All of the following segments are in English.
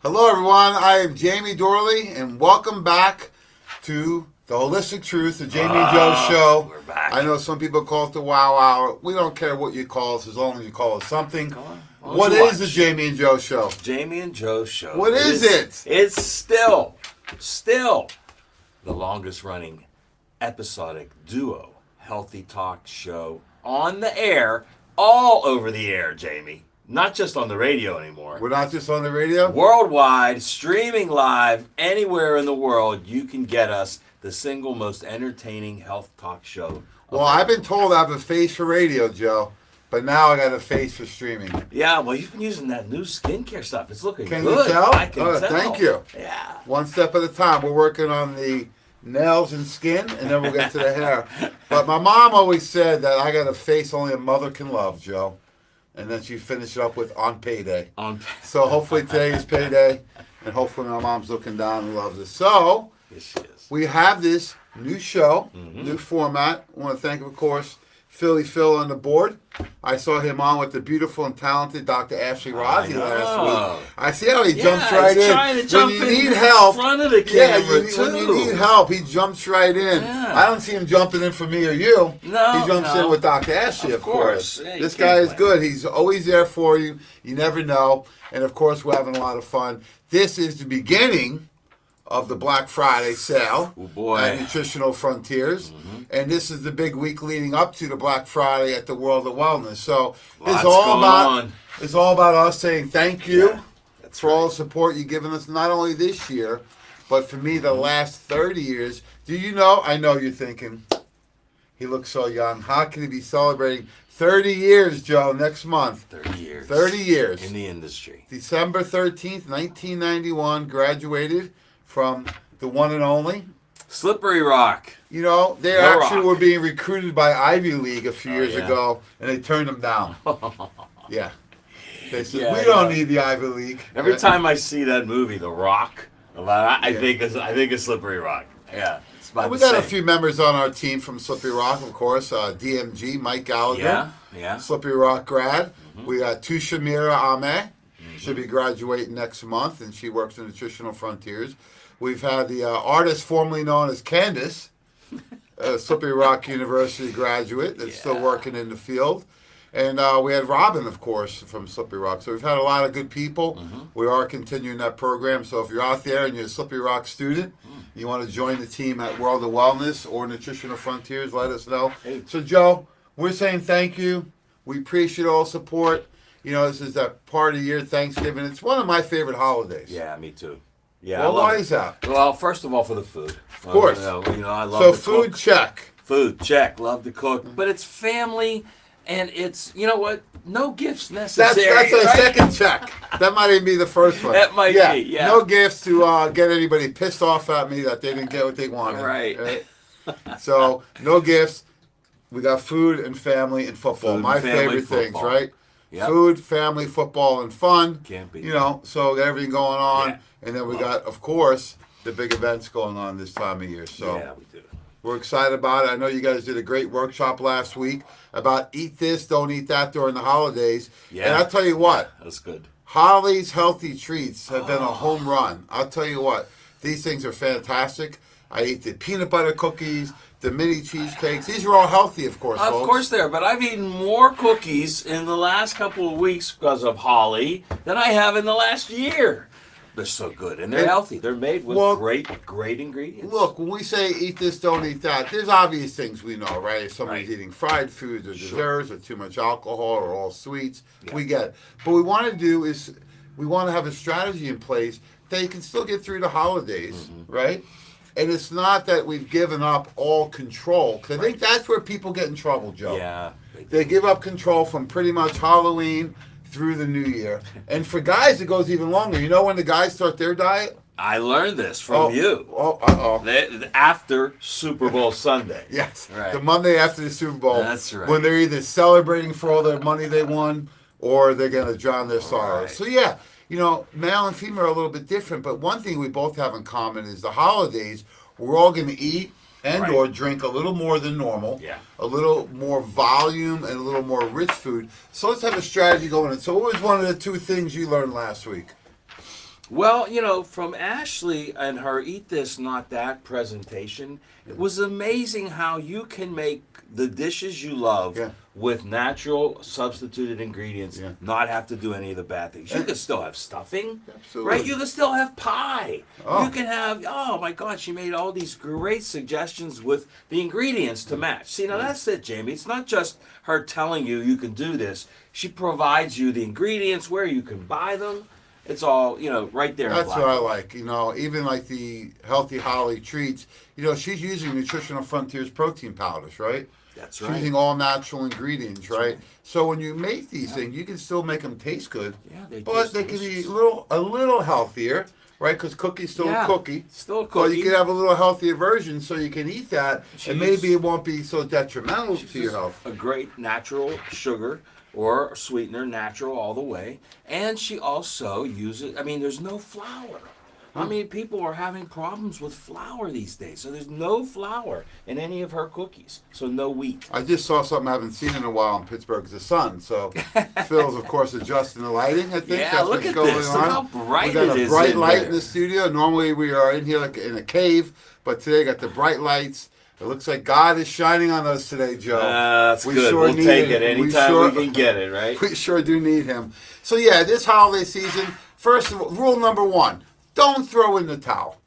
Hello, everyone. I am Jamie Dorley, and welcome back to the Holistic Truth, the Jamie and Joe Show. We're back. I know some people call it the Wow Hour. We don't care what you call us as long as you call us something. What is the Jamie and Joe Show? Jamie and Joe Show. What is it? It's still the longest running episodic duo healthy talk show on the air, all over the air, Jamie. Not just on the radio anymore. We're not just on the radio? Worldwide, streaming live, anywhere in the world, you can get us, the single most entertaining health talk show. Well, I've been told I have a face for radio, Joe, but now I got a face for streaming. Yeah, well, you've been using that new skincare stuff. It's looking Can good. you tell? I can tell. Thank you. Yeah. One step at a time. We're working on the nails and skin, and then we'll get to the hair. But my mom always said that I got a face only a mother can love, Joe. And then she finished it up with on payday. So hopefully today is payday, and hopefully my mom's looking down and loves it. So Yes, she is. we have this new show, new format. I want to thank, of course, Philly Phil on the board. I saw him on with the beautiful and talented Dr. Ashley Rossi last week. I see how he jumps right he's in. trying to jump when you in need help, front of the camera, too. when you need help, he jumps right in. Yeah. I don't see him jumping in for me or you. No, he jumps no. in with Dr. Ashley, of course. Yeah, This you guy can't is blame good. He's always there for you. You never know. And of course, we're having a lot of fun. This is the beginning of the Black Friday sale Oh, boy. at Nutritional Frontiers. And this is the big week leading up to the Black Friday at the World of Wellness. So Lots it's all going about on. it's all about us saying thank you Yeah, that's for all the support you've given us, not only this year, but for me the last 30 years. Do you know? I know you're thinking, he looks so young. How can he be celebrating 30 years, Joe, next month? 30 years. 30 years. In the industry. December 13th, 1991, graduated from the one and only. Slippery Rock. You know, they The actually Rock. were being recruited by Ivy League a few years yeah. ago, and they turned them down. Yeah. They said, Yeah, we don't yeah. need the Ivy League. Every time I see that movie, The Rock, I think it's Slippery Rock. Yeah. It's about We the got a same. few members on our team from Slippery Rock, of course. DMG, Mike Gallagher, Yeah. Slippery Rock grad. We got Tushamira Ame. She'll be graduating next month, and she works in Nutritional Frontiers. We've had the artist formerly known as Candace, Slippery Rock University graduate that's still working in the field. And we had Robin, of course, from Slippery Rock. So we've had a lot of good people. We are continuing that program. So if you're out there and you're a Slippery Rock student, you want to join the team at World of Wellness or Nutritional Frontiers, let us know. Hey. So, Joe, we're saying thank you. We appreciate all support. You know, this is that part of the year, Thanksgiving. It's one of my favorite holidays. Yeah, me too. Yeah. Well, I love why it. is that? Well, first of all, for the food. Of course. I love So, to food cook. check. Food, check. Love to cook. But it's family, and it's, you know what? No gifts That's necessary. a right? second check. That might even be the first one. That might be, yeah. No gifts to get anybody pissed off at me that they didn't get what they wanted. Right. So, no gifts. We got food and family and football. Food, My family, favorite things, football. right? Yep. Food, family, football, and fun. Can't beat You know, so everything going on. Yeah. And then we got, of course, the big events going on this time of year. So Yeah, we do. we're excited about it. I know you guys did a great workshop last week about eat this, don't eat that during the holidays. Yeah. And I'll tell you what, That's good. Holly's Healthy Treats have been a home run. I'll tell you what, these things are fantastic. I ate the peanut butter cookies, the mini cheesecakes. These are all healthy, of course, Of folks. course they are, but I've eaten more cookies in the last couple of weeks because of Holly than I have in the last year. They're so good, and they're And- healthy. They're made with Well, great ingredients. Look, when we say eat this, don't eat that, there's obvious things we know, right? If somebody's Right. eating fried foods or desserts or too much alcohol or all sweets, Yeah. we get it. But what we want to do is we want to have a strategy in place that you can still get through the holidays, right? And it's not that we've given up all control, because I think that's where people get in trouble, Joe. Yeah. They give up control from pretty much Halloween through the New Year. And for guys, it goes even longer. You know when the guys start their diet? I learned this from you. Oh, uh-oh. After Super Bowl Sunday. Yes, Right. the Monday after the Super Bowl. That's right. When they're either celebrating for all their money they won, or they're going to drown their sorrows. Right. So yeah, you know, male and female are a little bit different, but one thing we both have in common is the holidays. We're all going to eat and Right. or drink a little more than normal, Yeah. a little more volume and a little more rich food. So let's have a strategy going in. So what was one of the two things you learned last week? Well, from Ashley and her Eat This, Not That presentation, it was amazing how you can make the dishes you love Yeah. with natural substituted ingredients, Yeah. not have to do any of the bad things. You can still have stuffing, Absolutely. right? You can still have pie. Oh. You can have, oh my God, she made all these great suggestions with the ingredients to match. See, now that's it, Jamie. It's not just her telling you you can do this. She provides you the ingredients, where you can buy them. It's all, right there. That's what I like. Even like the Healthy Holly treats, she's using Nutritional Frontiers protein powders, right? That's She's right. using all natural ingredients, right? So when you make these things, you can still make them taste good, Yeah, they but taste they can be delicious. a little healthier, right? Because cookie's still Yeah, a cookie. still a So you cookie. can have a little healthier version, so you can eat that, and maybe She's- it won't be so detrimental to your health. A great natural sugar or sweetener, natural all the way. And she also uses, there's no flour. People are having problems with flour these days. So there's no flour in any of her cookies. So no wheat. I just saw something I haven't seen in a while in Pittsburgh, the sun. So Phil's, of course, adjusting the lighting. I think Yeah, that's look what's at going this. on. Look how bright we got it a is bright in light there. in the studio. Normally we are in here like in a cave, but today got the bright lights. It looks like God is shining on us today, Joe. That's We good. sure We'll need take it. it We anytime sure- we can get it, right? We sure do need him. So yeah, this holiday season, first of all, rule number 1, don't throw in the towel.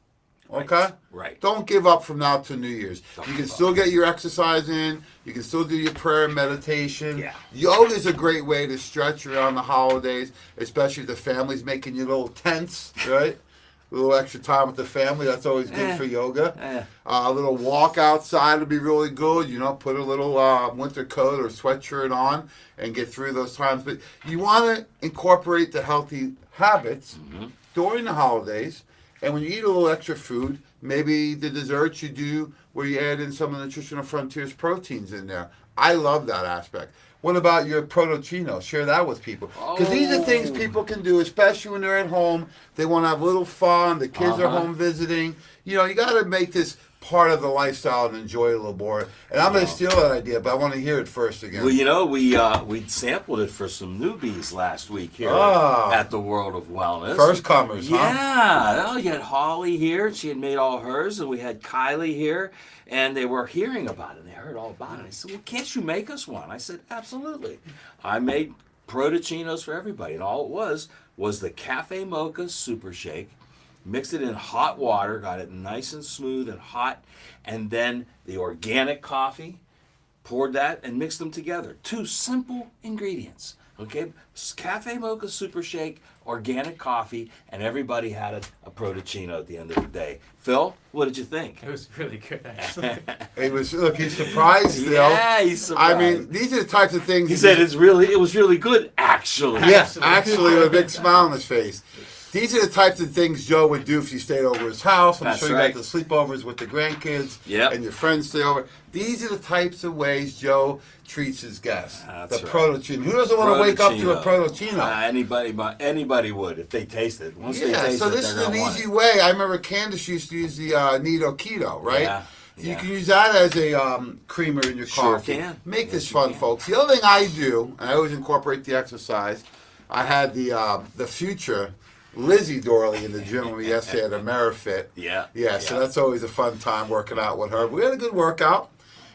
Okay? Right. Don't give up from now to New Year's. You can still get your exercise in. You can still do your prayer and meditation. Yeah. Yoga is a great way to stretch around the holidays, especially if the family's making you little tents, right? A little extra time with the family. That's always good for yoga. A little walk outside would be really good. Put a little winter coat or sweatshirt on and get through those times. But you want to incorporate the healthy habits during the holidays. And when you eat a little extra food, maybe the desserts you do where you add in some of the Nutritional Frontiers proteins in there. I love that aspect. What about your protocino? Share that with people. Because these are things people can do, especially when they're at home. They want to have a little fun. The kids are home visiting. You got to make this part of the lifestyle and enjoy it a little more. And I'm going to steal that idea, but I want to hear it first again. Well, we sampled it for some newbies last week here at the World of Wellness. First comers, huh? Yeah. Oh, you had Holly here. She had made all hers, and we had Kylie here, and they were hearing about it. And they heard all about it. I said, well, can't you make us one? I said, absolutely. I made protochinos for everybody, and all it was the Cafe Mocha Super Shake. Mixed it in hot water, got it nice and smooth and hot, and then the organic coffee, poured that and mixed them together. 2 simple ingredients, okay? Cafe Mocha Super Shake, organic coffee, and everybody had a protocino at the end of the day. Phil, what did you think? It was really good, actually. Look, he's surprised still. Yeah, he's surprised. These are the types of things. He said it was really good, actually. Yes, actually, with a big smile on his face. These are the types of things Joe would do if you stayed over his house. I'm That's sure you right. got the sleepovers with the grandkids and your friends stay over. These are the types of ways Joe treats his guests. That's the right. protocino. Who doesn't want to wake up to a protocino? Anybody would if they taste it. Once they taste so it, this is they're an gonna want easy it. way. I remember Candace used to use the Nido Keto, right? Yeah. You can use that as a creamer in your Sure coffee. can. Make Yes, this you fun, can. folks. The other thing I do, and I always incorporate the exercise, I had the future Lizzie Dorley in the gym with me yesterday at AmeriFit. Yeah. So that's always a fun time working out with her. We had a good workout.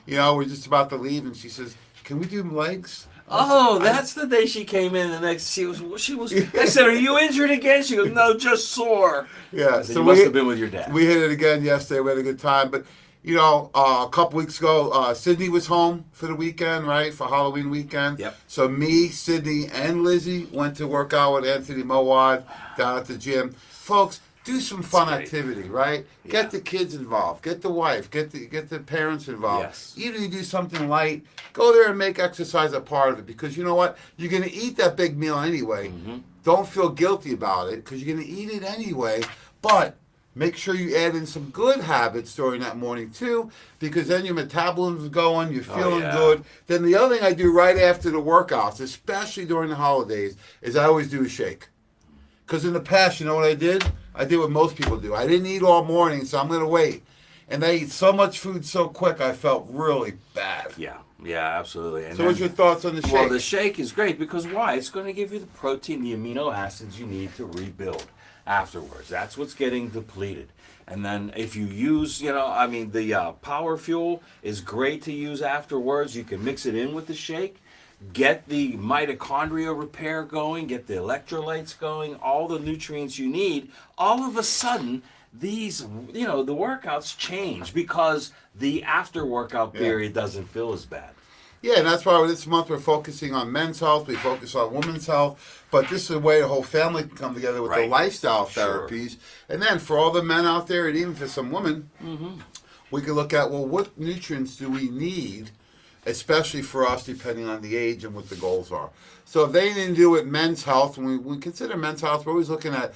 We're just about to leave, and she says, "Can we do legs?" Oh, that's the day she came in. The next, she was. I said, "Are you injured again?" She goes, "No, just sore." Yeah. I said, you must have been with your dad. We hit it again yesterday. We had a good time, but. A couple weeks ago, Sydney was home for the weekend, right, for Halloween weekend. Yep. So me, Sydney, and Lizzie went to work out with Anthony Mowad down at the gym. Folks, do some fun activity, right? Yeah. Get the kids involved. Get the wife. Get the parents involved. Yes. Even if you do something light, go there and make exercise a part of it. Because you know what? You're going to eat that big meal anyway. Don't feel guilty about it because you're going to eat it anyway. But make sure you add in some good habits during that morning too, because then your metabolism's going, you're feeling good. Then the other thing I do right after the workouts, especially during the holidays, is I always do a shake. Because in the past, you know what I did? I did what most people do. I didn't eat all morning, so I'm going to wait. And they eat so much food so quick, I felt really bad. Yeah, absolutely. And So what's your thoughts on the shake? Well, the shake is great because why? It's going to give you the protein, the amino acids you need to rebuild. afterwards. That's what's getting depleted. And then if you use, the Power Fuel is great to use afterwards. You can mix it in with the shake, get the mitochondria repair going, get the electrolytes going, all the nutrients you need. All of a sudden, these, the workouts change because the after workout period doesn't feel as bad. Yeah, and that's why this month we're focusing on men's health, we focus on women's health, but this is a way the whole family can come together with the lifestyle therapies. And then for all the men out there, and even for some women, we can look at, well, what nutrients do we need, especially for us, depending on the age and what the goals are. So if they anything to do with men's health, when we consider men's health, we're always looking at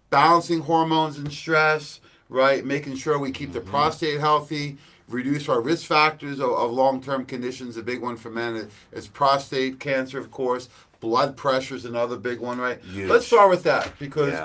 balancing hormones and stress, right? Making sure we keep the prostate healthy, reduce our risk factors of long-term conditions. The big one for men is prostate cancer, of course. Blood pressure is another big one, right? Huge. Let's start with that, because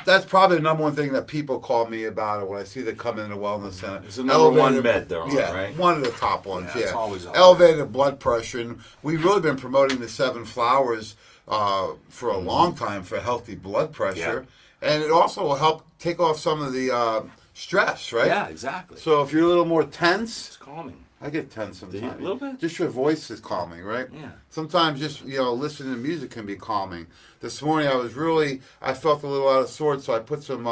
that's probably the number one thing that people call me about it when I see them come in the wellness center. It's the number one med they're on, right? One of the top ones, It's always elevated blood pressure. And we've really been promoting the 7 flowers for a long time for healthy blood pressure. And it also will help take off some of the stress, right? Yeah, exactly. So if you're a little more tense, It's calming. I get tense sometimes. A little bit? Just your voice is calming, right? Yeah. Sometimes just, listening to music can be calming. This morning I felt a little out of sorts, so I put some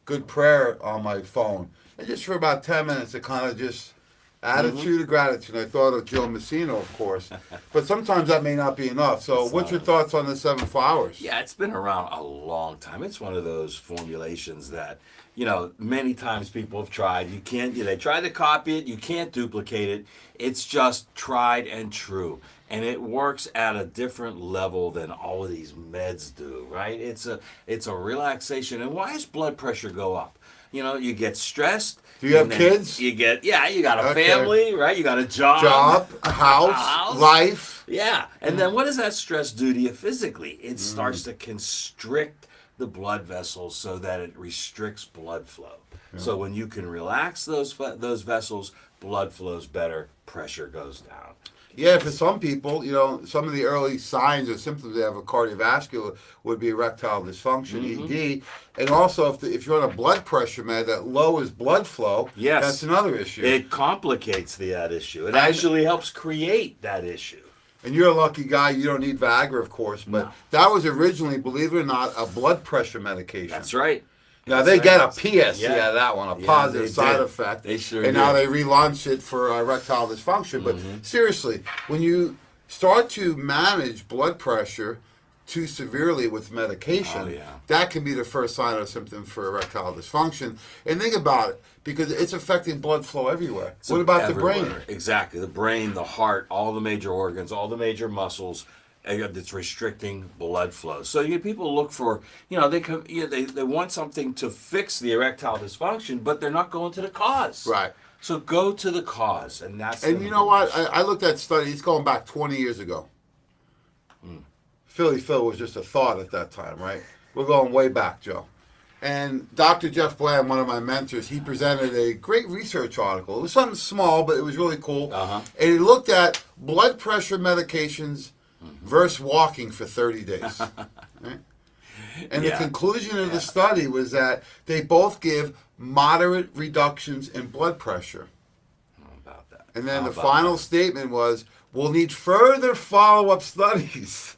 good prayer on my phone. And just for about 10 minutes, it kind of just attitude of gratitude. I thought of Joe Messina, of course. But sometimes that may not be enough. So what's your thoughts on the 7 flowers? Yeah, it's been around a long time. It's one of those formulations that, many times people have tried. They tried to copy it. You can't duplicate it. It's just tried and true. And it works at a different level than all of these meds do, right? It's a relaxation. And why does blood pressure go up? You get stressed. Do you have kids? You got a family, right? You got a job. A house, life. Yeah. And then what does that stress do to you physically? It starts to constrict the blood vessels so that it restricts blood flow. So when you can relax those vessels, blood flows better, pressure goes down. Yeah, for some people, some of the early signs or symptoms they have of cardiovascular would be erectile dysfunction, ED. And also, if you're on a blood pressure med that lowers blood flow, that's another issue. It complicates that issue. It actually helps create that issue. And you're a lucky guy. You don't need Viagra, of course. But that was originally, believe it or not, a blood pressure medication. That's right. Now, they get a PSC out of that one, a positive side effect. They sure And now they relaunched it for erectile dysfunction. But seriously, when you start to manage blood pressure too severely with medication, that can be the first sign or symptom for erectile dysfunction. And think about it, because it's affecting blood flow everywhere. What about the brain? Exactly. The brain, the heart, all the major organs, all the major muscles. That's restricting blood flow. So people look for, they want something to fix the erectile dysfunction, but they're not going to the cause. Right. So go to the cause, and that's. And you know what? I looked at studies going back 20 years ago. Philly Phil was just a thought at that time, right? We're going way back, Joe. And Dr. Jeff Bland, one of my mentors, he presented a great research article. It was something small, but it was really cool. And he looked at blood pressure medications versus walking for 30 days. Right? And the conclusion of the study was that they both give moderate reductions in blood pressure. How about that? And then the final statement was, we'll need further follow-up studies.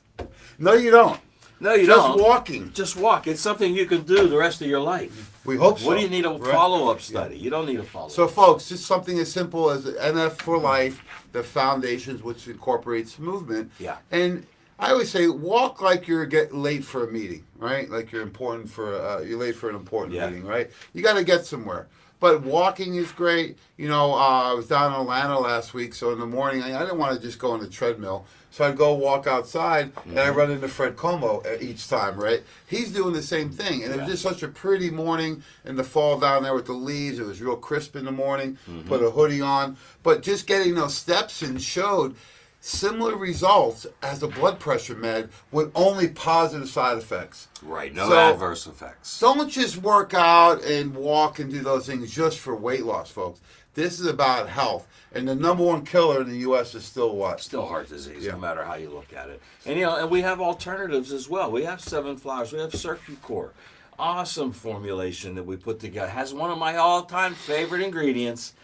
No, you don't. No, you don't. Just walking. Just walk. It's something you can do the rest of your life. We hope so. What do you need a follow-up study? You don't need a follow-up. So, folks, just something as simple as NF for Life, the foundations, which incorporates movement. Yeah. And I always say, walk like you're getting late for a meeting, right? Like you're you're late for an important meeting, right? You got to get somewhere. But walking is great. I was down in Atlanta last week, so in the morning, I didn't want to just go on the treadmill. So I'd go walk outside, and I run into Fred Como each time, right? He's doing the same thing. And it was just such a pretty morning in the fall down there with the leaves. It was real crisp in the morning. Put a hoodie on. But just getting those steps in showed similar results as a blood pressure med with only positive side effects. Right, no adverse effects. Don't just work out and walk and do those things just for weight loss, folks. This is about health. And the number one killer in the U.S. is still what? Still heart disease, no matter how you look at it. And and we have alternatives as well. We have 7 flowers. We have Circuit Core. awesome formulation that we put together. Has one of my all-time favorite ingredients,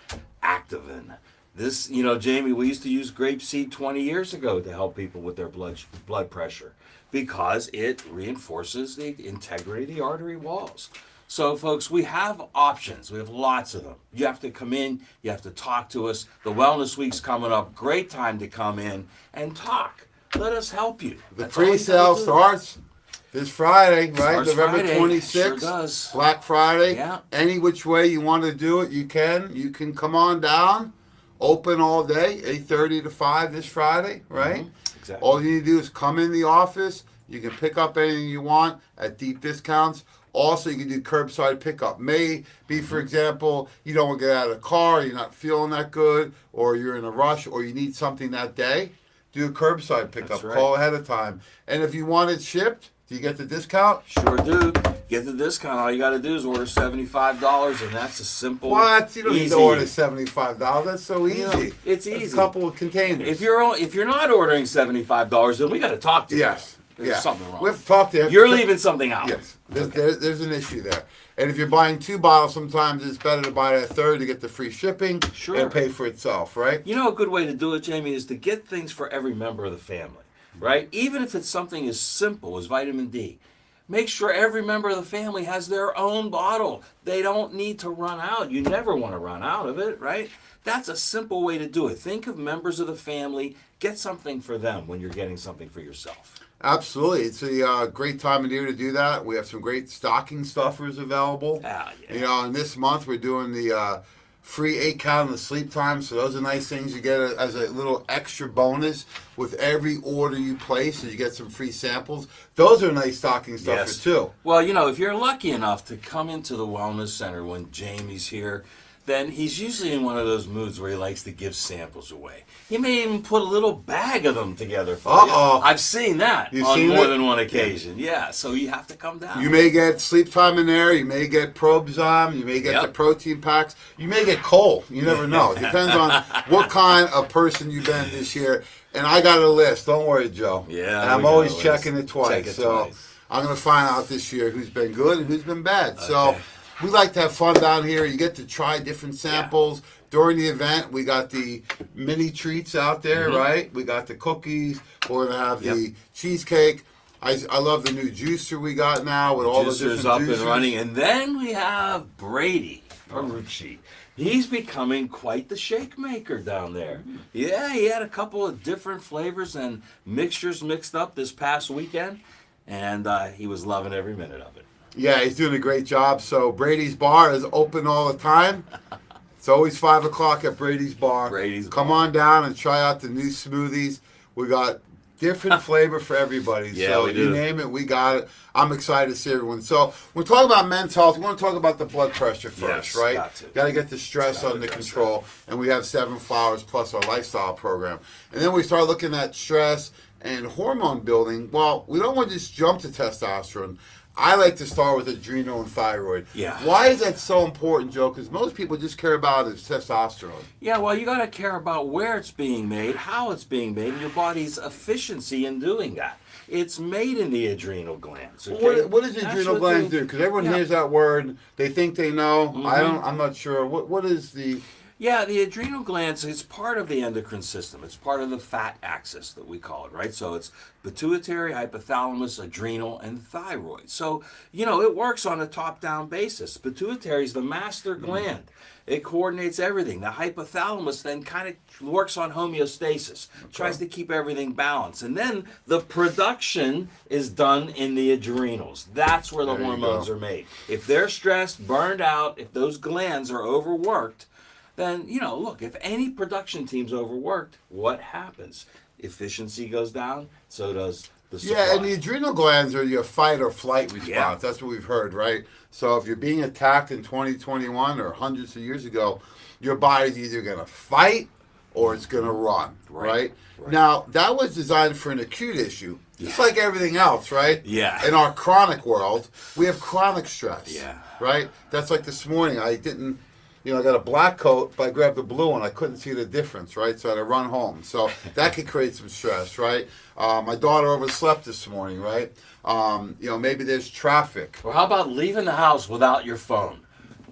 Activin. This, Jamie, we used to use grapeseed 20 years ago to help people with their blood pressure because it reinforces the integrity of the artery walls. So, folks, we have options. We have lots of them. You have to come in. You have to talk to us. The Wellness Week's coming up. Great time to come in and talk. Let us help you. The pre-sale starts this Friday, right? Starts November Friday. 26th. Sure does. Black Friday. Yeah. Any which way you want to do it, you can. You can come on down. Open all day, 8:30 to 5 this Friday, right? Mm-hmm. Exactly. All you need to do is come in the office. You can pick up anything you want at deep discounts. Also, you can do curbside pickup. Maybe, for example, you don't want to get out of the car, you're not feeling that good, or you're in a rush, or you need something that day. Do a curbside pickup. That's right. Call ahead of time. And if you want it shipped, do you get the discount? Sure do. Get the discount. All you got to do is order $75, and that's a simple. What? You don't need easy. to order $75. That's so easy. It's A easy. couple of containers. If you're not ordering $75, then we got to talk to you. Yes. There's something wrong. We have to talk to you. You're leaving something out. Yes. There's an issue there. And if you're buying 2 bottles, sometimes it's better to buy a third to get the free shipping and pay for itself, right? You know, a good way to do it, Jamie, is to get things for every member of the family, right? Even if it's something as simple as vitamin D. Make sure every member of the family has their own bottle. They don't need to run out. You never want to run out of it, right? That's a simple way to do it. Think of members of the family. Get something for them when you're getting something for yourself. Absolutely. It's a great time of year to do that. We have some great stocking stuffers available. Ah, yeah. And this month we're doing the free 8 count of the sleep time. So those are nice things you get as a little extra bonus with every order you place. So you get some free samples. Those are nice stocking stuffers too. Well, if you're lucky enough to come into the Wellness Center when Jamie's here, then he's usually in one of those moods where he likes to give samples away. He may even put a little bag of them together for you. I've seen that on more than one occasion. Yeah, so you have to come down. You may get sleep time in there. You may get Probzyme. You may get the protein packs. You may get coal. You never know. It depends on what kind of person you've been this year. And I got a list. Don't worry, Joe. Yeah. And I'm always checking it twice. I'm going to find out this year who's been good and who's been bad. Okay. So we like to have fun down here. You get to try different samples. Yeah. During the event, we got the mini treats out there, right? We got the cookies. We're going to have the cheesecake. I love the new juicer we got now with all the different up juicers. And running. And then we have Brady Parucci. He's becoming quite the shake maker down there. Yeah, he had a couple of different flavors and mixtures mixed up this past weekend, and he was loving every minute of it. Yeah, he's doing a great job. So Brady's Bar is open all the time. It's always 5 o'clock at Brady's Bar. Come on down and try out the new smoothies. We got different flavor for everybody. Yeah, so we do. You name it, we got it. I'm excited to see everyone. So we're talking about men's health. We want to talk about the blood pressure first, right? Got to get the stress under control. And we have 7 Flowers plus our lifestyle program. And then we start looking at stress and hormone building. Well, we don't want to just jump to testosterone. I like to start with adrenal and thyroid. Yeah. Why is that so important, Joe? Because most people just care about is testosterone. Yeah, well, you got to care about where it's being made, how it's being made, and your body's efficiency in doing that. It's made in the adrenal glands. Okay? What does the adrenal glands do? Because everyone hears that word, they think they know. I'm not sure. What is the? Yeah, the adrenal glands is part of the endocrine system. It's part of the fat axis that we call it, right? So it's pituitary, hypothalamus, adrenal, and thyroid. So, it works on a top-down basis. Pituitary is the master gland. It coordinates everything. The hypothalamus then kind of works on homeostasis, tries to keep everything balanced. And then the production is done in the adrenals. That's where the hormones are made. If they're stressed, burned out, if those glands are overworked, then, look, if any production team's overworked, what happens? Efficiency goes down, so does the supply. Yeah, and the adrenal glands are your fight or flight response. Yeah. That's what we've heard, right? So if you're being attacked in 2021 or hundreds of years ago, your body's either going to fight or it's going to run, right? Now, that was designed for an acute issue, just like everything else, right? Yeah. In our chronic world, we have chronic stress, yeah. right? That's like this morning, I didn't I got a black coat, but I grabbed the blue one. I couldn't see the difference, right? So I had to run home. So that could create some stress, right? My daughter overslept this morning, right? Maybe there's traffic. Or how about leaving the house without your phone?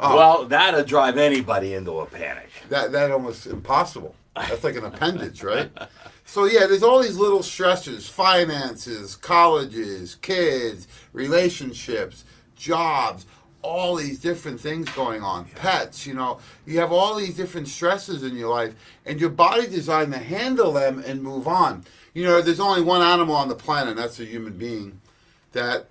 Oh. Well, that'd drive anybody into a panic. That almost impossible. That's like an appendage, right? So yeah, there's all these little stressors: finances, colleges, kids, relationships, jobs, all these different things going on. Pets, you have all these different stresses in your life, and your body's designed to handle them and move on. There's only one animal on the planet, and that's a human being, that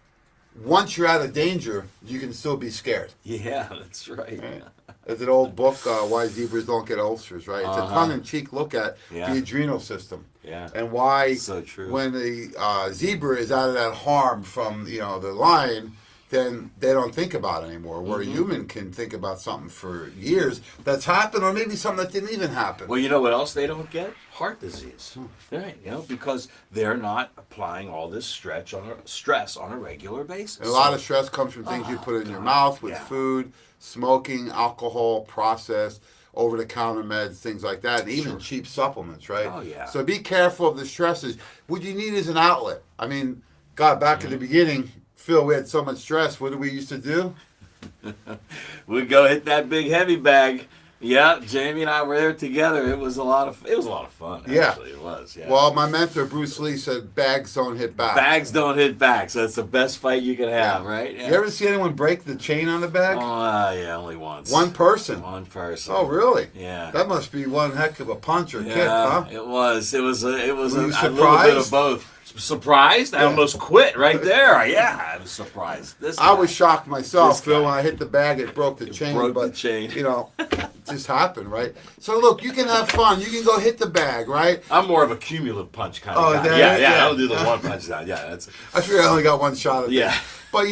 once you're out of danger, you can still be scared. Yeah, that's right. There's an old book, Why Zebras Don't Get Ulcers, right? It's a tongue-in-cheek look at the adrenal system. Yeah. And why, so true. When the zebra is out of that harm from, the lion, then they don't think about it anymore. Where a human can think about something for years that's happened, or maybe something that didn't even happen. Well, you know what else they don't get? Heart disease. Right, because they're not applying all this stress on a regular basis. And a lot of stress comes from things you put in your mouth with food, smoking, alcohol, processed, over-the-counter meds, things like that, and even cheap supplements, right? Oh, yeah. So be careful of the stresses. What you need is an outlet. I mean, God, back at the beginning, Phil, we had so much stress. What did we used to do? We'd go hit that big heavy bag. Yeah, Jamie and I were there together. It was a lot of fun. Actually. It was. Yeah. Well, my mentor Bruce Lee said, "Bags don't hit back." Bags don't hit back. So that's the best fight you can have, right? Yeah. You ever see anyone break the chain on the bag? Oh, yeah, only once. One person. One person. Oh, really? Yeah. That must be one heck of a punch or kick, huh? It was. It was Were you a little surprised? bit of both. Surprised? I almost quit right there. Yeah, I was surprised. I was shocked myself, Phil, when I hit the bag. It broke the chain. broke but, the chain. It just happened, right? So, look, you can have fun. You can go hit the bag, right? I'm more of a cumulative punch kind of guy. Yeah. I don't do the one punch down. Yeah, that's. I figure I only got one shot at it. Yeah. But,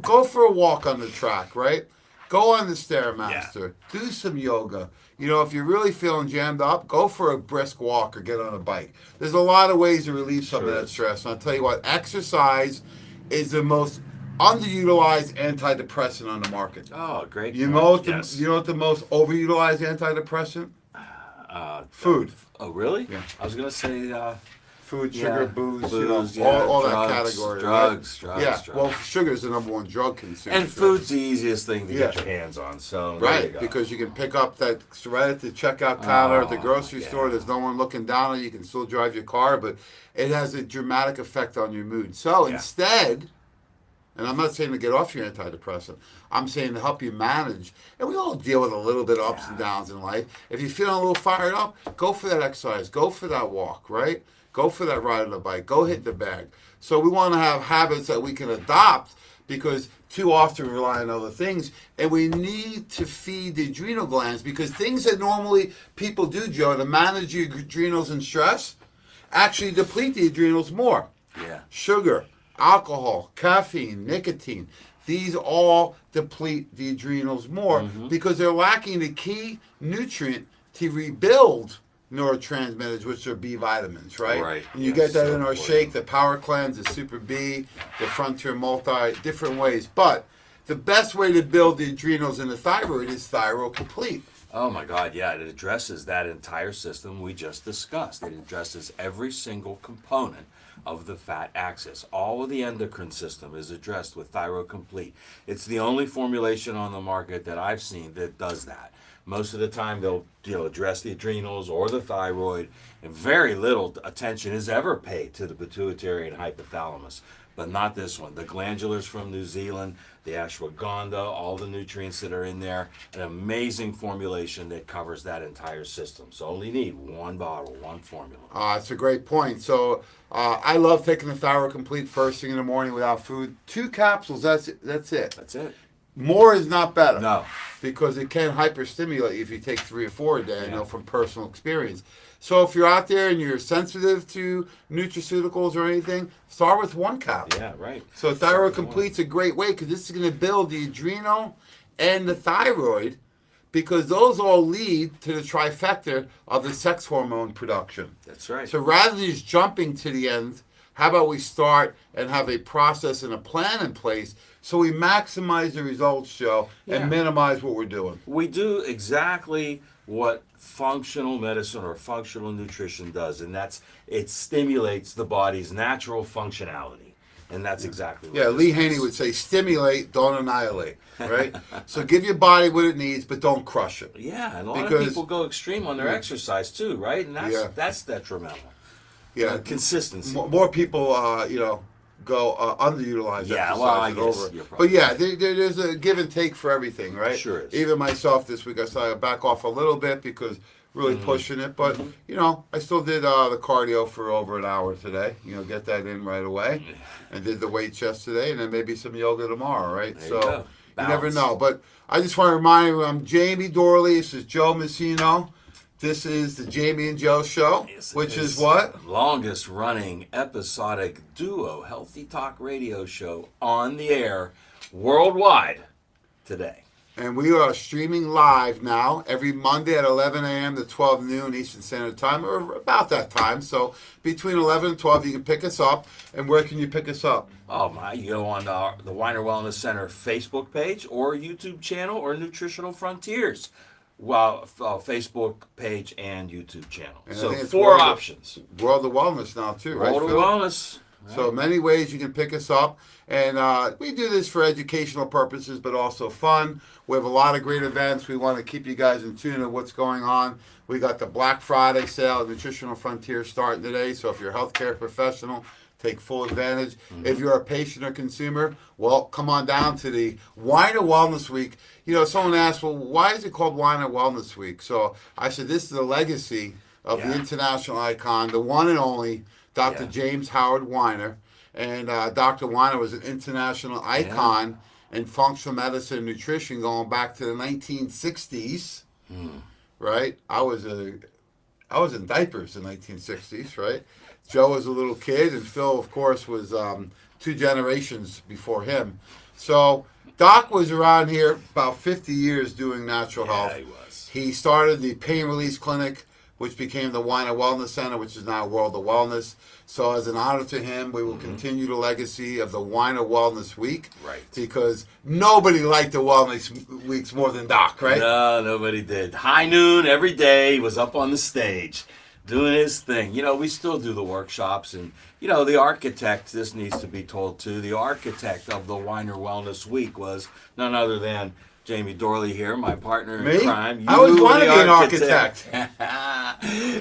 go for a walk on the track, right? Go on the Stairmaster. Do some yoga. If you're really feeling jammed up, go for a brisk walk or get on a bike. There's a lot of ways to relieve some of that stress. And I'll tell you what, exercise is the most underutilized antidepressant on the market. Oh, great. You know what the most overutilized antidepressant? Food. Oh, really? Yeah. I was gonna say. Food, sugar, booze, drugs, all that category. Drugs. Well, sugar is the number one drug consumer. And food's the easiest thing to get your hands on. So right, because you can pick up that right at the checkout counter at the grocery store. There's no one looking down on you. You can still drive your car, but it has a dramatic effect on your mood. So instead, and I'm not saying to get off your antidepressant, I'm saying to help you manage. And we all deal with a little bit of ups and downs in life. If you're feeling a little fired up, go for that exercise. Go for that walk, right? Go for that ride on the bike. Go hit the bag. So we want to have habits that we can adopt, because too often we rely on other things. And we need to feed the adrenal glands, because things that normally people do, Joe, to manage your adrenals and stress actually deplete the adrenals more. Yeah. Sugar, alcohol, caffeine, nicotine. These all deplete the adrenals more because they're lacking the key nutrient to rebuild neurotransmitters, which are B vitamins, right? Right. And you get that in our shake, the Power Cleanse, the Super B, the Frontier Multi, different ways. But the best way to build the adrenals and the thyroid is Thyro Complete. Oh my God, yeah, it addresses that entire system we just discussed. It addresses every single component of the fat axis. All of the endocrine system is addressed with Thyro Complete. It's the only formulation on the market that I've seen that does that. Most of the time they'll address the adrenals or the thyroid, and very little attention is ever paid to the pituitary and hypothalamus. But not this one. The glandulars from New Zealand, the ashwagandha, all the nutrients that are in there, an amazing formulation that covers that entire system. So only need one bottle, one formula. That's a great point. So I love taking the Thyro Complete first thing in the morning without food. 2 capsules, that's it. That's it. More is not better. No. Because it can hyperstimulate you if you take 3 or 4 a day, I know from personal experience. So if you're out there and you're sensitive to nutraceuticals or anything, start with 1 cap. Yeah, right. So Thyroid Complete's a great way, because this is going to build the adrenal and the thyroid, because those all lead to the trifecta of the sex hormone production. That's right. So rather than just jumping to the end, How about we start and have a process and a plan in place so we maximize the results, Joe, and Yeah. minimize what we're doing? We do exactly what functional medicine or functional nutrition does, and that's it stimulates the body's natural functionality. And that's exactly what Yeah, this Lee does. Haney would say, stimulate, don't annihilate, right? So give your body what it needs, but don't crush it. Yeah, and a lot of Because- people go extreme on their exercise too, right? And that's detrimental. Yeah, Consistency. more people, go underutilize Yeah, exercise well, I and guess over. you're probably But yeah, there's a give and take for everything, right? Sure is. Even myself this week, I started to back off a little bit because really pushing it. But I still did the cardio for over an hour today. Get that in right away, and did the weights yesterday, and then maybe some yoga tomorrow, right? There you So go. you never Balance. know. But I just want to remind you, I'm Jamie Dorley. This is Joe Messino. This is the Jamie and Joe Show, Yes, it which is what? Longest running episodic duo Healthy Talk radio show on the air worldwide today. And we are streaming live now every Monday at 11 a.m. to 12 noon Eastern Standard Time, or about that time. So between 11 and 12, you can pick us up. And where can you pick us up? Oh my, you go on the Weiner Wellness Center Facebook page or YouTube channel or Nutritional Frontiers. Facebook page and YouTube channel. And I So think it's 4 World of- options. World of Wellness now, too, right, World of Phil? Wellness. So many ways you can pick us up. And we do this for educational purposes, but also fun. We have a lot of great events. We want to keep you guys in tune of what's going on. We got the Black Friday sale at Nutritional Frontier starting today. So if you're a healthcare professional, take full advantage. If you're a patient or consumer, well, come on down to the Weiner Wellness Week. Someone asked, well, why is it called Weiner Wellness Week? So I said, this is the legacy of the international icon, the one and only Dr. James Howard Weiner. And Dr. Weiner was an international icon in functional medicine and nutrition going back to the 1960s, right? I was in diapers in the 1960s, right? Joe was a little kid, and Phil, of course, was 2 generations before him. So Doc was around here about 50 years doing natural health. he was. He started the Pain Release Clinic, which became the Weiner Wellness Center, which is now World of Wellness. So as an honor to him, we will continue the legacy of the Weiner Wellness Week. Right. Because nobody liked the Wellness Weeks more than Doc, right? No, nobody did. High noon every day, he was up on the stage doing his thing. We still do the workshops, and the architect, this needs to be told too, the architect of the Weiner Wellness Week was none other than Jamie Dorley here, my partner in Me? crime. I always were wanted to the be an architect.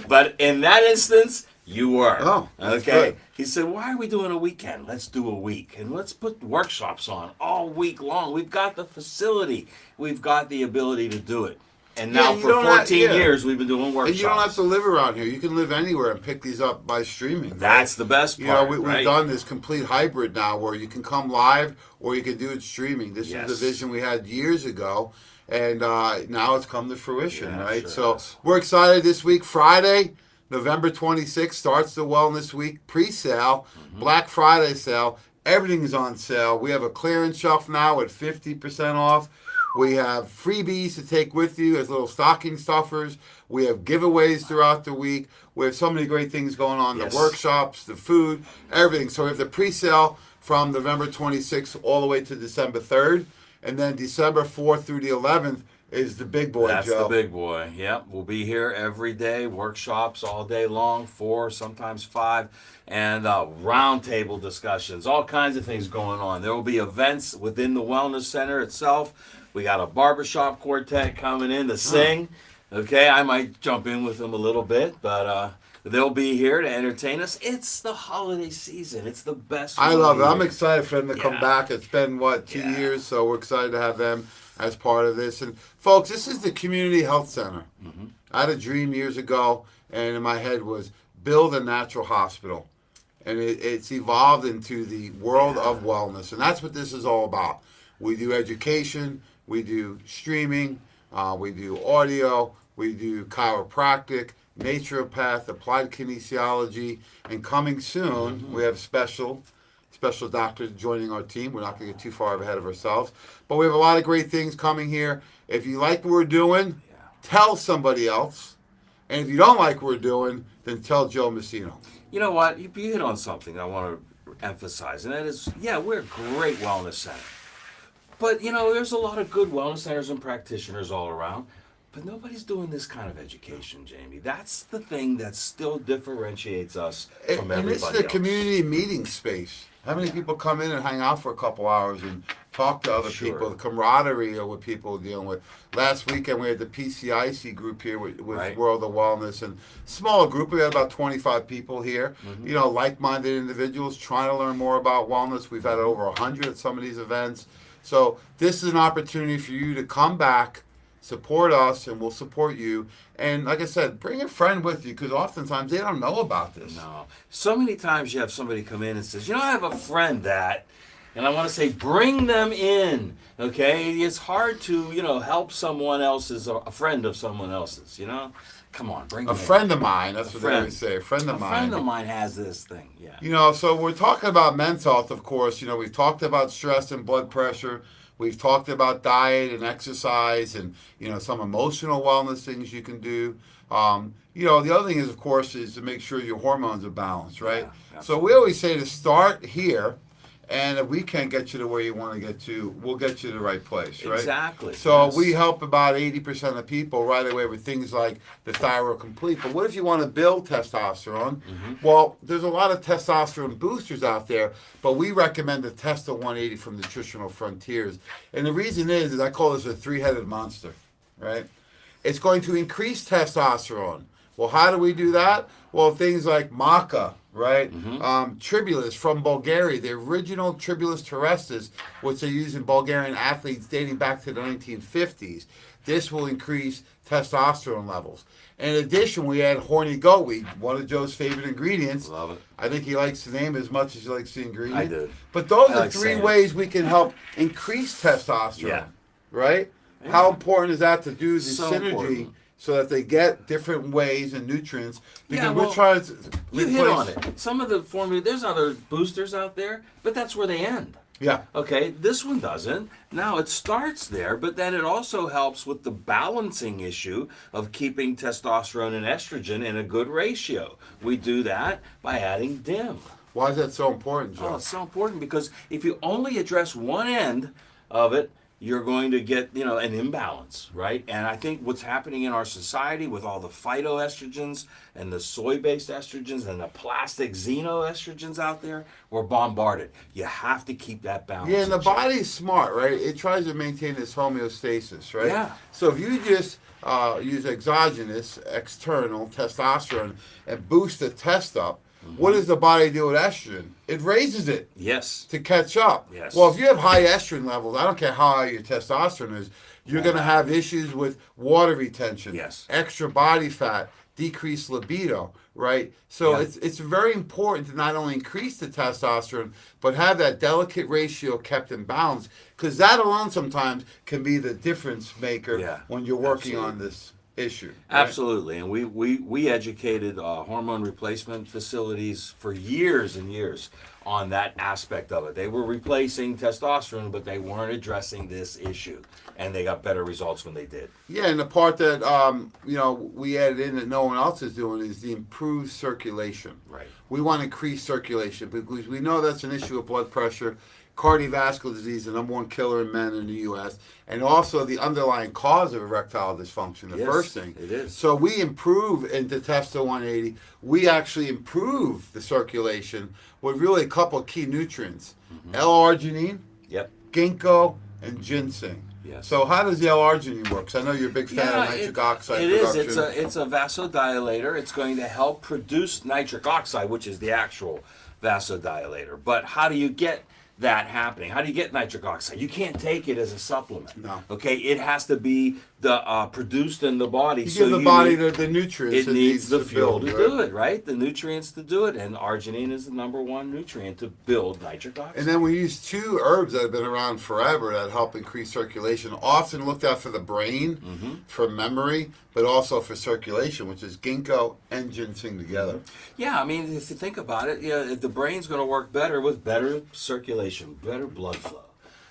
But in that instance, you were. Oh, that's okay. good. He said, why are we doing a weekend? Let's do a week. And let's put workshops on all week long. We've got the facility. We've got the ability to do it. And now you for don't have- 14 years, we've been doing workshops. And you don't have to live around here. You can live anywhere and pick these up by streaming. right? That's the best part, we've right? done this complete hybrid now where you can come live or you can do it streaming. This Yes. is the vision we had years ago, and now it's come to fruition, Yeah, right? sure So has. we're excited this week. Friday, November 26th, starts the Wellness Week pre-sale, Black Friday sale. Everything's on sale. We have a clearance shelf now at 50% off. We have freebies to take with you as little stocking stuffers. We have giveaways throughout the week. We have so many great things going on, Yes. the workshops, the food, everything. So we have the pre-sale from November 26th all the way to December 3rd. And then December 4th through the 11th is the big boy, That's Joe. the big boy. Yep, we'll be here every day, workshops all day long, 4, sometimes 5, and roundtable discussions, all kinds of things going on. There will be events within the Wellness Center itself. We got a barbershop quartet coming in to sing. Okay, I might jump in with them a little bit, but they'll be here to entertain us. It's the holiday season. It's the best. I love it. one I'm year. excited for them to come Yeah. back. It's been, 2 Yeah. years, so we're excited to have them as part of this. And folks, this is the Community Health Center. I had a dream years ago, and in my head was build a natural hospital. And it's evolved into the world of wellness. And that's what this is all about. We do education, we do streaming, we do audio, we do chiropractic, naturopath, applied kinesiology, and coming soon, we have special doctors joining our team. We're not going to get too far ahead of ourselves. But we have a lot of great things coming here. If you like what we're doing, tell somebody else. And if you don't like what we're doing, then tell Joe Messino. you know what? You hit on something I want to emphasize, and that is, yeah, we're a great wellness center. But, there's a lot of good wellness centers and practitioners all around. But nobody's doing this kind of education, Jamie. That's the thing that still differentiates us from everybody else. And it's the else. community meeting space. How many people come in and hang out for a couple hours and talk to other people? The camaraderie of what people are dealing with. Last weekend we had the PCIC group here with World of Wellness, and smaller group. We had about 25 people here. Like-minded individuals trying to learn more about wellness. We've had over 100 at some of these events. So this is an opportunity for you to come back, support us, and we'll support you. And like I said, bring a friend with you, because oftentimes they don't know about this. No. So many times you have somebody come in and says, I have a friend that, and I want to say, bring them in, okay? It's hard to, help someone else's, a friend of someone else's, Come on, bring them in. A friend of mine, that's what they always say, a friend of mine. A friend of mine has this thing, yeah. So we're talking about mental health, of course. We've talked about stress and blood pressure. We've talked about diet and exercise and, some emotional wellness things you can do. The other thing is, of course, is to make sure your hormones are balanced, right? Yeah, so we always say to start here, and if we can't get you to where you want to get to, we'll get you to the right place, right? Exactly. So we help about 80% of people right away with things like the Thyroid Complete. But what if you want to build testosterone? Well, there's a lot of testosterone boosters out there, but we recommend the Testo 180 from Nutritional Frontiers. And the reason is I call this a three-headed monster, right? It's going to increase testosterone. Well, how do we do that? Well, things like maca, right? Tribulus from Bulgaria, the original Tribulus terrestris, which they use in Bulgarian athletes dating back to the 1950s. This will increase testosterone levels. In addition, we add horny goat weed, one of Joe's favorite ingredients. Love it. I think he likes the name as much as he likes the ingredient. I do. But those are three ways we can help increase testosterone, right? Yeah. How important is that to do the synergy? Important. So that they get different ways and nutrients. Because we're trying to you hit on it. Some of the formula, there's other boosters out there, but that's where they end. Yeah. Okay, this one doesn't. Now it starts there, but then it also helps with the balancing issue of keeping testosterone and estrogen in a good ratio. We do that by adding DIM. Why is that so important, Joe? Oh, it's so important because if you only address one end of it, you're going to get, an imbalance, right? And I think what's happening in our society with all the phytoestrogens and the soy-based estrogens and the plastic xenoestrogens out there, we're bombarded. You have to keep that balance. Yeah, and the body's smart, right? It tries to maintain this homeostasis, right? Yeah. So if you just use exogenous, external testosterone and boost the test up, what does the body do with estrogen? It raises it. Yes. To catch up. Yes. Well, if you have high estrogen levels, I don't care how high your testosterone is, you're going to have issues with water retention, extra body fat, decreased libido, right? So it's very important to not only increase the testosterone, but have that delicate ratio kept in balance, because that alone sometimes can be the difference maker when you're working on this issue. Right? Absolutely. And we educated hormone replacement facilities for years and years on that aspect of it. They were replacing testosterone, but they weren't addressing this issue. And they got better results when they did. Yeah, and the part that we added in that no one else is doing is the improved circulation. Right. We want to increase circulation because we know that's an issue with blood pressure. Cardiovascular disease, the number one killer in men in the U.S., and also the underlying cause of erectile dysfunction, the first thing. It is. So we improve into Testo 180. We actually improve the circulation with really a couple of key nutrients. L-arginine, ginkgo, and ginseng. Yes. So how does the L-arginine work? 'Cause I know you're a big fan of nitric oxide production. It is. It's a vasodilator. It's going to help produce nitric oxide, which is the actual vasodilator. But how do you get that happening? How do you get nitric oxide? You can't take it as a supplement. No. Okay, it has to be produced in the body. You give the body the nutrients. It needs the fuel to do it, right? The nutrients to do it, and arginine is the number one nutrient to build nitric oxide. And then we use two herbs that have been around forever that help increase circulation. Often looked at for the brain, for memory, but also for circulation, which is ginkgo and ginseng together. Yeah, I mean, if you think about it, the brain's going to work better with better circulation, better blood flow.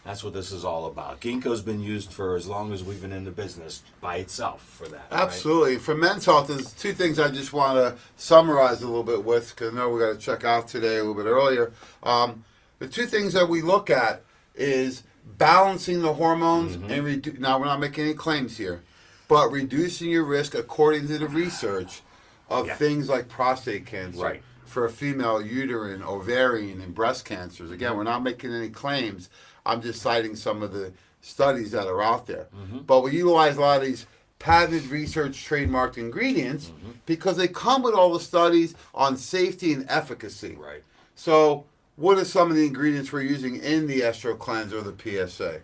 That's what this is all about. Ginkgo's been used for as long as we've been in the business by itself for that. Right? Absolutely. For men's health, there's two things I just want to summarize a little bit with, because I know we got to check out today a little bit earlier. The two things that we look at is balancing the hormones and now we're not making any claims here, but reducing your risk according to the research of things like prostate cancer. Right. For a female, uterine, ovarian, and breast cancers. Again, we're not making any claims. I'm just citing some of the studies that are out there. But we utilize a lot of these patented research trademarked ingredients because they come with all the studies on safety and efficacy. Right. So what are some of the ingredients we're using in the Estro Cleanse or the PSA?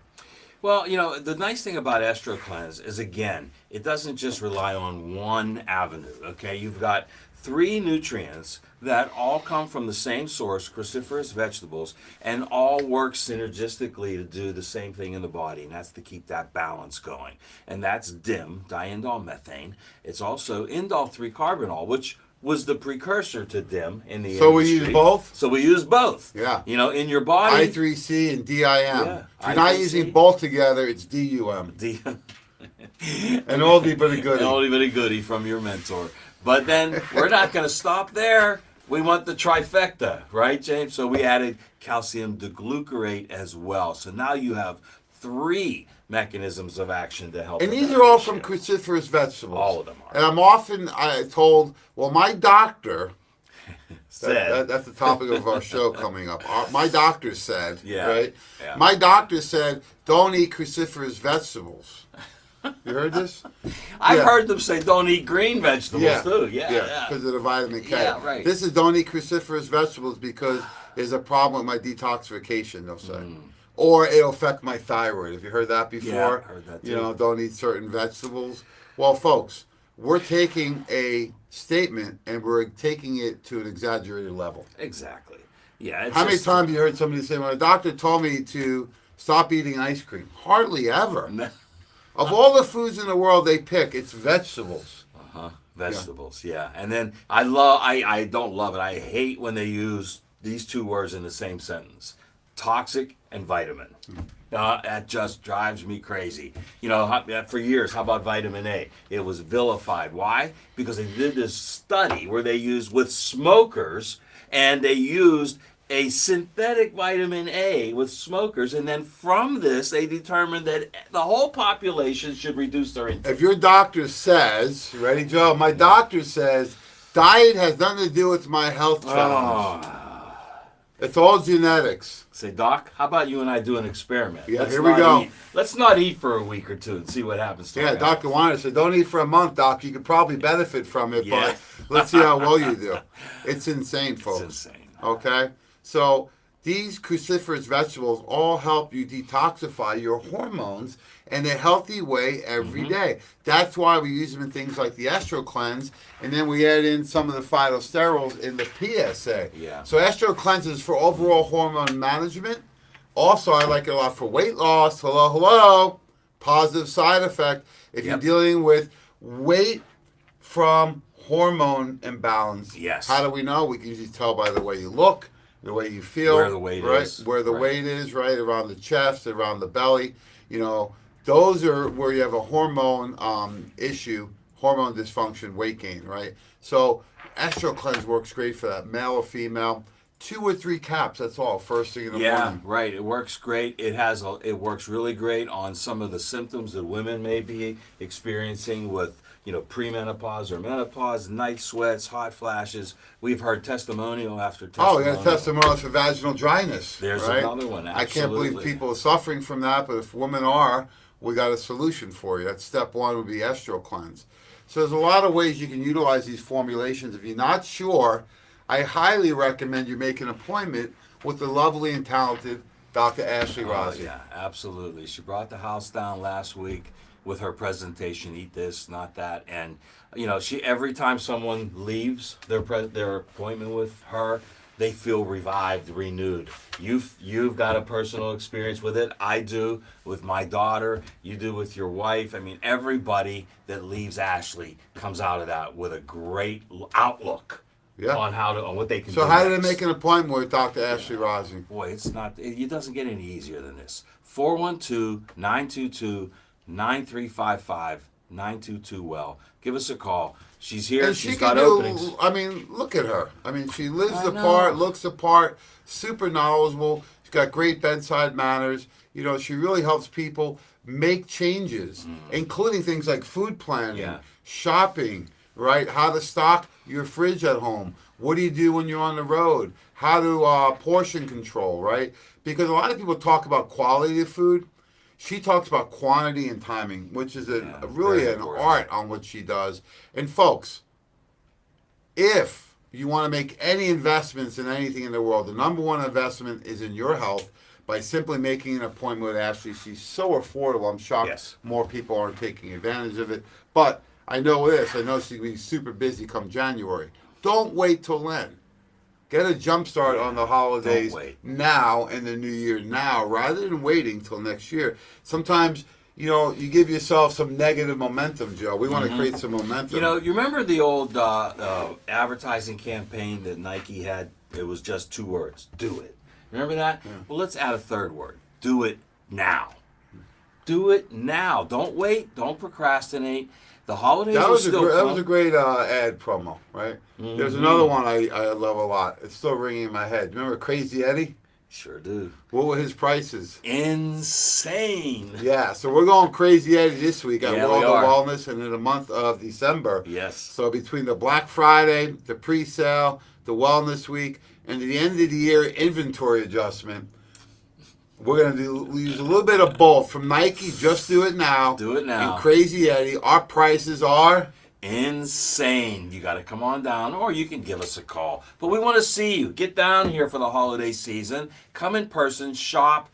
Well, the nice thing about Estro Cleanse is, again, it doesn't just rely on one avenue, okay? You've got 3 nutrients that all come from the same source, cruciferous vegetables, and all work synergistically to do the same thing in the body, and that's to keep that balance going. And that's DIM, diindol methane. It's also indole 3-carbinol, which was the precursor to DIM in the So industry. we use both? So we use both. Yeah. In your body. I3C and DIM. Yeah, If you're not I3C. using both together, it's DUM. An oldie but a goodie. An oldie but a goodie from your mentor. But then we're not going to stop there. We want the trifecta, right, James? So we added calcium deglucarate as well. So now you have 3 mechanisms of action to help. And with these that are all from ratio. cruciferous vegetables. All of them are. And I'm often told, well, my doctor, Said. that's the topic of our show coming up. My doctor said, Yeah, right? yeah. My doctor said, don't eat cruciferous vegetables. You heard this? I've Yeah. heard them say don't eat green vegetables too. Yeah. because of the vitamin K. Yeah, right. This is don't eat cruciferous vegetables because there's a problem with my detoxification, they'll say. Or it'll affect my thyroid. Have you heard that before? Yeah, I've heard that too. Don't eat certain vegetables. Well, folks, we're taking a statement and we're taking it to an exaggerated level. Exactly. Yeah. How many times have you heard somebody say, well, a doctor told me to stop eating ice cream? Hardly ever. Of all the foods in the world they pick, it's vegetables. Vegetables, yeah. And then I don't love it. I hate when they use these 2 words in the same sentence. Toxic and vitamin. That just drives me crazy. For years, how about vitamin A? It was vilified. Why? Because they did this study where they used with smokers, and they used a synthetic vitamin A with smokers, and then from this they determined that the whole population should reduce their intake. If your doctor says, you ready, Joe? My doctor says diet has nothing to do with my health challenge. It's all genetics. Say, Doc, how about you and I do an experiment? Yeah, here we go. Let's not eat for a week or 2 and see what happens to Yeah, our Dr. Weiner said, don't eat for a month, Doc. You could probably benefit from it, Yeah. but let's see how well you do. It's insane, folks. It's insane. Okay? So these cruciferous vegetables all help you detoxify your hormones in a healthy way every day. That's why we use them in things like the Estro Cleanse, and then we add in some of the phytosterols in the PSA. Yeah. So Estro Cleanse is for overall hormone management. Also, I like it a lot for weight loss. Hello. Positive side effect. If you're dealing with weight from hormone imbalance. Yes. How do we know? We can usually tell by the way you look, the way you feel, Where the weight right? is. Where the Right. weight is, right? Around the chest, around the belly. Those are where you have a hormone issue, hormone dysfunction, weight gain, right? So Estro Cleanse works great for that, male or female. 2 or 3 caps, that's all, first thing in the morning. Right. It works great. It works really great on some of the symptoms that women may be experiencing with premenopause or menopause, night sweats, hot flashes. We've heard testimonial after Oh, testimonial. we got testimonials for vaginal dryness. There's right? another one, I can't believe absolutely. people are suffering from that, but if women are, we got a solution for you. That's step 1 would be Estro Cleanse. So there's a lot of ways you can utilize these formulations. If you're not sure, I highly recommend you make an appointment with the lovely and talented Dr. Ashley Rossi. Yeah, absolutely. She brought the house down last week with her presentation, Eat This, Not That. And, she every time someone leaves their appointment with her, they feel revived, renewed. You've got a personal experience with it. I do with my daughter. You do with your wife. I mean, everybody that leaves Ashley comes out of that with a great outlook Yeah. on what they can do. So how do they next. make an appointment with Dr. Ashley Rossi? Boy, it doesn't get any easier than this. 412-922-9355-922-WELL. Give us a call. She's here. And She's she got can do, openings. I mean, look at her. I mean, she lives I the know. part, looks the part, super knowledgeable. She's got great bedside manners. You know, she really helps people make changes, including things like food planning, Yeah. shopping, right? How to stock your fridge at home. What do you do when you're on the road? How to portion control, right? Because a lot of people talk about quality of food. She talks about quantity and timing, which is really very an important. art on what she does. And folks, if you want to make any investments in anything in the world, the number one investment is in your health by simply making an appointment with Ashley. She's so affordable. I'm shocked Yes. more people aren't taking advantage of it. But I know this. I know she's going to be super busy come January. Don't wait till then. Get a jump start on the holidays Don't wait. now and the new year now rather than waiting till next year. Sometimes, you know, you give yourself some negative momentum, Joe. We want to create some momentum. You know, you remember the old advertising campaign that Nike had? It was just 2 words: do it. Remember that? Yeah. Well, let's add a 3rd word: do it now. Do it now. Don't wait. Don't procrastinate. The holidays That are was, still that was a great ad promo, right? There's another one I love a lot. It's still ringing in my head. Remember Crazy Eddie? Sure do. What were his prices? Insane. Yeah, so we're going Crazy Eddie this week at Yeah, World we of are. Wellness and in the month of December. Yes. So between the Black Friday, the pre-sale, the Wellness Week, and the end of the year inventory adjustment, we're going to use a little bit of both. From Nike, just do it now. Do it now. And Crazy Eddie, our prices are... Insane. You got to come on down, or you can give us a call. But we want to see you. Get down here for the holiday season. Come in person, shop,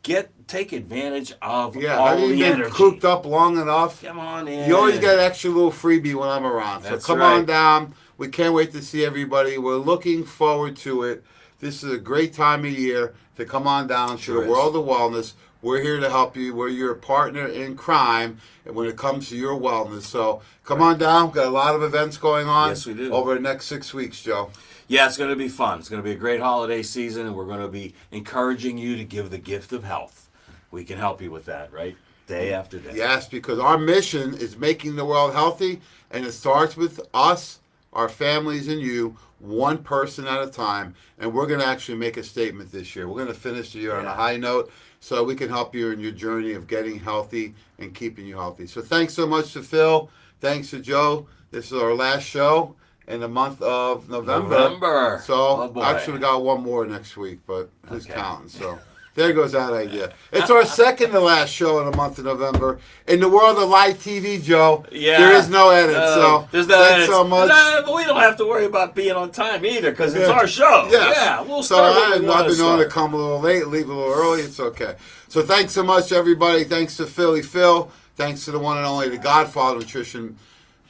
take advantage of all have you the been energy. cooped up long enough? Come on in. You always get an extra little freebie when I'm around. So That's come right. on down. We can't wait to see everybody. We're looking forward to it. This is a great time of year to come on down to Sure the is. World of Wellness. We're here to help you. We're your partner in crime when it comes to your wellness. So come on down. We've got a lot of events going on Yes, we do. over the next 6 weeks, Joe. Yeah, it's going to be fun. It's going to be a great holiday season, and we're going to be encouraging you to give the gift of health. We can help you with that, right? Day after day. Yes, because our mission is making the world healthy, and it starts with us, our families, and you, one person at a time. And we're going to actually make a statement this year. We're going to finish the year on a high note so we can help you in your journey of getting healthy and keeping you healthy. So thanks so much to Phil. Thanks to Joe. This is our last show in the month of November. So Oh, boy. actually we got one more next week, but who's Okay. counting? So there goes that idea. It's our second to last show in the month of November. In the world of live TV, Joe, Yeah. there is no edit. So there's no thanks edits. so much. No, but we don't have to worry about being on time either, because it's Yeah. our show. Yes. Yeah, we'll So start when I've we want to been known to start. come a little late, leave a little early. It's okay. So thanks so much, everybody. Thanks to Philly Phil. Thanks to the one and only, the Godfather of Nutrition,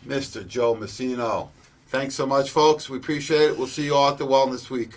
Mr. Joe Messino. Thanks so much, folks. We appreciate it. We'll see you all at the Wellness Week.